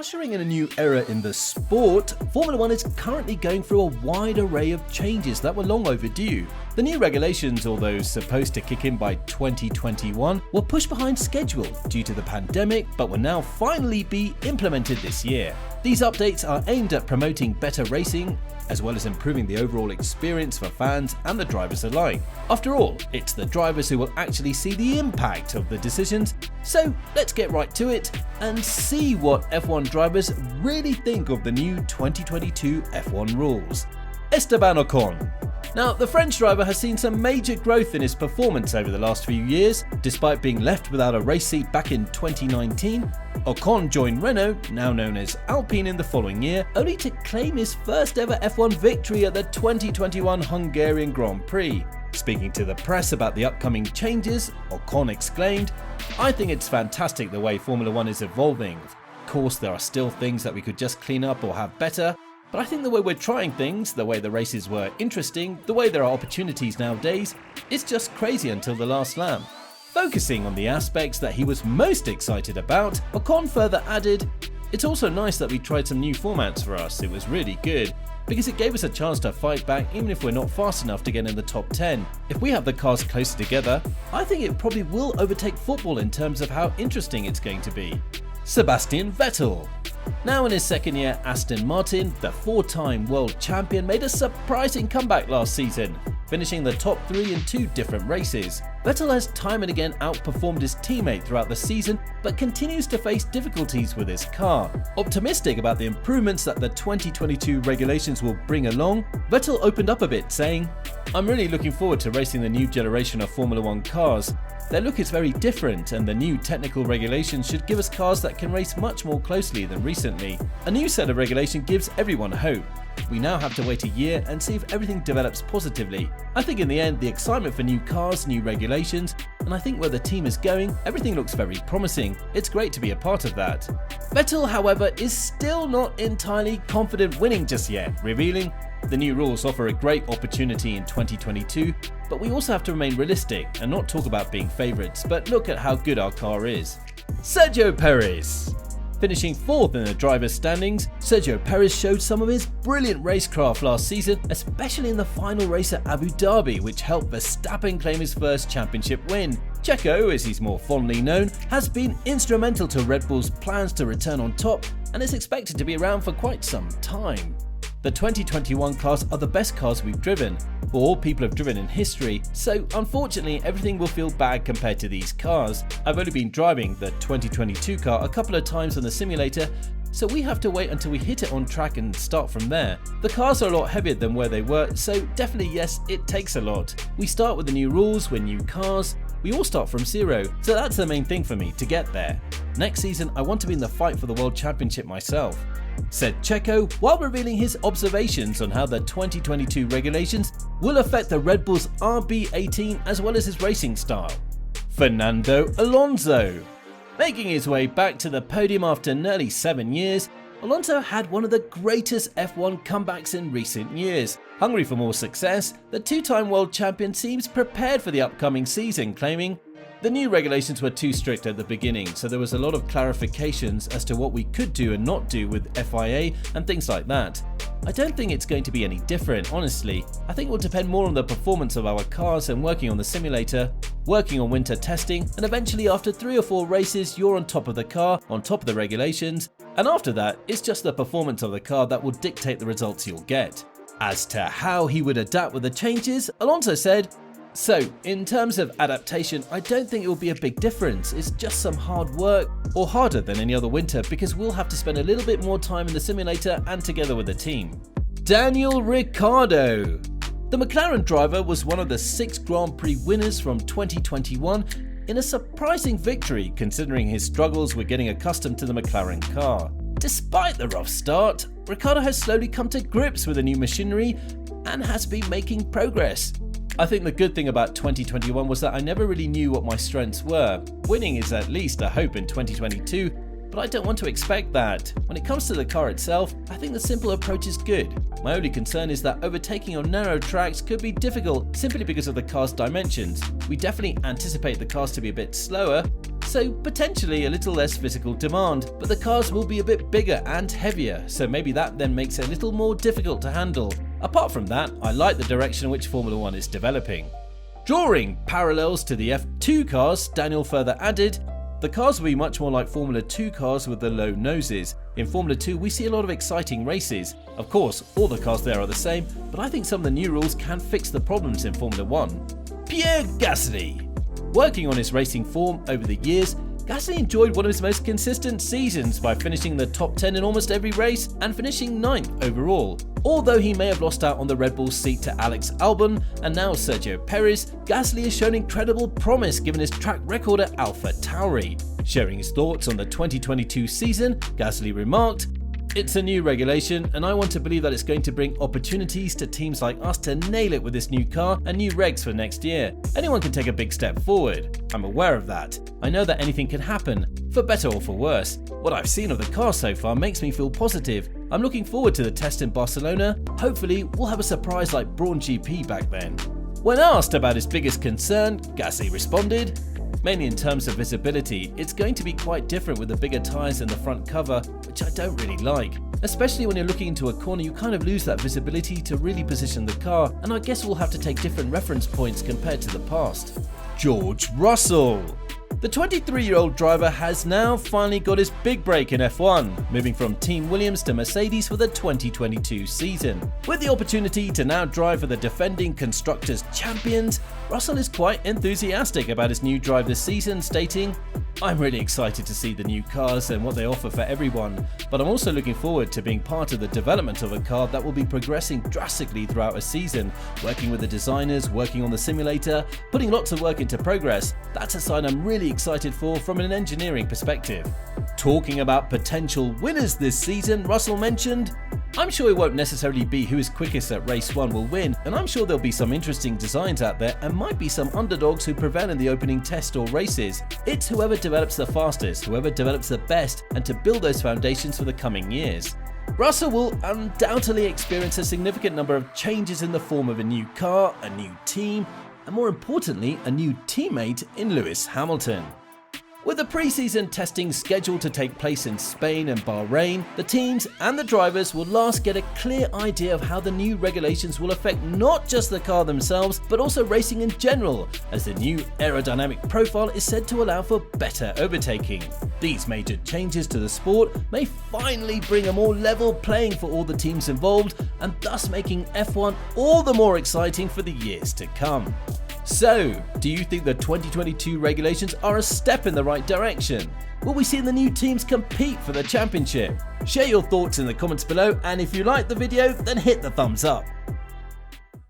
Ushering in a new era in the sport, Formula One is currently going through a wide array of changes that were long overdue. The new regulations, although supposed to kick in by 2021, were pushed behind schedule due to the pandemic, but will now finally be implemented this year. These updates are aimed at promoting better racing, as well as improving the overall experience for fans and the drivers alike. After all, it's the drivers who will actually see the impact of the decisions, so let's get right to it and see what F1 drivers really think of the new 2022 F1 rules. Esteban Ocon. Now, the French driver has seen some major growth in his performance over the last few years. Despite being left without a race seat back in 2019, Ocon joined Renault, now known as Alpine, in the following year, only to claim his first ever F1 victory at the 2021 Hungarian Grand Prix. Speaking to the press about the upcoming changes, Ocon exclaimed, "I think it's fantastic the way Formula One is evolving. Of course, there are still things that we could just clean up or have better, but I think the way we're trying things, the way the races were interesting, the way there are opportunities nowadays, it's just crazy until the last lap." Focusing on the aspects that he was most excited about, Ocon further added, "It's also nice that we tried some new formats for us. It was really good, because it gave us a chance to fight back even if we're not fast enough to get in the top 10. If we have the cars closer together, I think it probably will overtake football in terms of how interesting it's going to be." Sebastian Vettel. Now in his second year, Aston Martin, the four-time world champion, made a surprising comeback last season, finishing the top 3 in 2 different races. Vettel has time and again outperformed his teammate throughout the season, but continues to face difficulties with his car. Optimistic about the improvements that the 2022 regulations will bring along, Vettel opened up a bit, saying, "I'm really looking forward to racing the new generation of Formula One cars. Their look is very different, and the new technical regulations should give us cars that can race much more closely than recently. A new set of regulation gives everyone hope. We now have to wait a year and see if everything develops positively. I think in the end, the excitement for new cars, new regulations, and I think where the team is going, everything looks very promising. It's great to be a part of that." Vettel, however, is still not entirely confident winning just yet, revealing, "The new rules offer a great opportunity in 2022, but we also have to remain realistic and not talk about being favourites, but look at how good our car is." Sergio Perez. Finishing 4th in the drivers' standings, Sergio Perez showed some of his brilliant racecraft last season, especially in the final race at Abu Dhabi, which helped Verstappen claim his first championship win. Checo, as he's more fondly known, has been instrumental to Red Bull's plans to return on top and is expected to be around for quite some time. The 2021 cars are the best cars we've driven, or all people have driven in history, so unfortunately everything will feel bad compared to these cars. I've only been driving the 2022 car a couple of times on the simulator, so we have to wait until we hit it on track and start from there. The cars are a lot heavier than where they were, so definitely yes, it takes a lot. We start with the new rules, we're new cars, we all start from zero, so that's the main thing for me to get there. Next season I want to be in the fight for the World Championship myself," said Checo, while revealing his observations on how the 2022 regulations will affect the Red Bull's RB18 as well as his racing style. Fernando Alonso. Making his way back to the podium after nearly 7 years, Alonso had one of the greatest F1 comebacks in recent years. Hungry for more success, the 2-time world champion seems prepared for the upcoming season, claiming, "The new regulations were too strict at the beginning, so there was a lot of clarifications as to what we could do and not do with FIA and things like that. I don't think it's going to be any different, honestly. I think it will depend more on the performance of our cars and working on the simulator, working on winter testing, and eventually after 3 or 4 races you're on top of the car, on top of the regulations, and after that it's just the performance of the car that will dictate the results you'll get." As to how he would adapt with the changes, Alonso said, "So, in terms of adaptation, I don't think it will be a big difference. It's just some hard work, or harder than any other winter, because we'll have to spend a little bit more time in the simulator and together with the team." Daniel Ricciardo. The McLaren driver was one of the 6 Grand Prix winners from 2021 in a surprising victory considering his struggles with getting accustomed to the McLaren car. Despite the rough start, Ricciardo has slowly come to grips with the new machinery and has been making progress. "I think the good thing about 2021 was that I never really knew what my strengths were. Winning is at least a hope in 2022, but I don't want to expect that. When it comes to the car itself, I think the simple approach is good. My only concern is that overtaking on narrow tracks could be difficult simply because of the car's dimensions. We definitely anticipate the cars to be a bit slower, so potentially a little less physical demand, but the cars will be a bit bigger and heavier, so maybe that then makes it a little more difficult to handle. Apart from that, I like the direction in which Formula 1 is developing. Drawing parallels to the F2 cars, Daniel further added, the cars will be much more like Formula 2 cars with the low noses. In Formula 2 we see a lot of exciting races. Of course, all the cars there are the same, but I think some of the new rules can fix the problems in Formula 1. Pierre Gasly. Working on his racing form over the years, Gasly enjoyed one of his most consistent seasons by finishing in the top 10 in almost every race and finishing 9th overall. Although he may have lost out on the Red Bull seat to Alex Albon and now Sergio Perez, Gasly has shown incredible promise given his track record at AlphaTauri. Sharing his thoughts on the 2022 season, Gasly remarked, "It's a new regulation and I want to believe that it's going to bring opportunities to teams like us to nail it with this new car and new regs for next year. Anyone can take a big step forward. I'm aware of that. I know that anything can happen, for better or for worse. What I've seen of the car so far makes me feel positive. I'm looking forward to the test in Barcelona. Hopefully we'll have a surprise like Brawn GP back then." When asked about his biggest concern, Gasly responded, "Mainly in terms of visibility, it's going to be quite different with the bigger tyres and the front cover, which I don't really like. Especially when you're looking into a corner, you kind of lose that visibility to really position the car, and I guess we'll have to take different reference points compared to the past." George Russell. The 23-year-old driver has now finally got his big break in F1, moving from Team Williams to Mercedes for the 2022 season. With the opportunity to now drive for the defending Constructors' Champions, Russell is quite enthusiastic about his new drive this season, stating, "I'm really excited to see the new cars and what they offer for everyone, but I'm also looking forward to being part of the development of a car that will be progressing drastically throughout a season, working with the designers, working on the simulator, putting lots of work into progress. That's a side I'm really excited for from an engineering perspective." Talking about potential winners this season, Russell mentioned, "I'm sure it won't necessarily be who is quickest at race 1 will win, and I'm sure there'll be some interesting designs out there and might be some underdogs who prevail in the opening test or races. It's whoever develops the fastest, whoever develops the best, and to build those foundations for the coming years." Russell will undoubtedly experience a significant number of changes in the form of a new car, a new team, and more importantly, a new teammate in Lewis Hamilton. With the pre-season testing scheduled to take place in Spain and Bahrain, the teams and the drivers will last get a clear idea of how the new regulations will affect not just the car themselves, but also racing in general, as the new aerodynamic profile is said to allow for better overtaking. These major changes to the sport may finally bring a more level playing for all the teams involved, and thus making F1 all the more exciting for the years to come. So, do you think the 2022 regulations are a step in the right direction? Will we see the new teams compete for the championship? Share your thoughts in the comments below, and if you liked the video, then hit the thumbs up.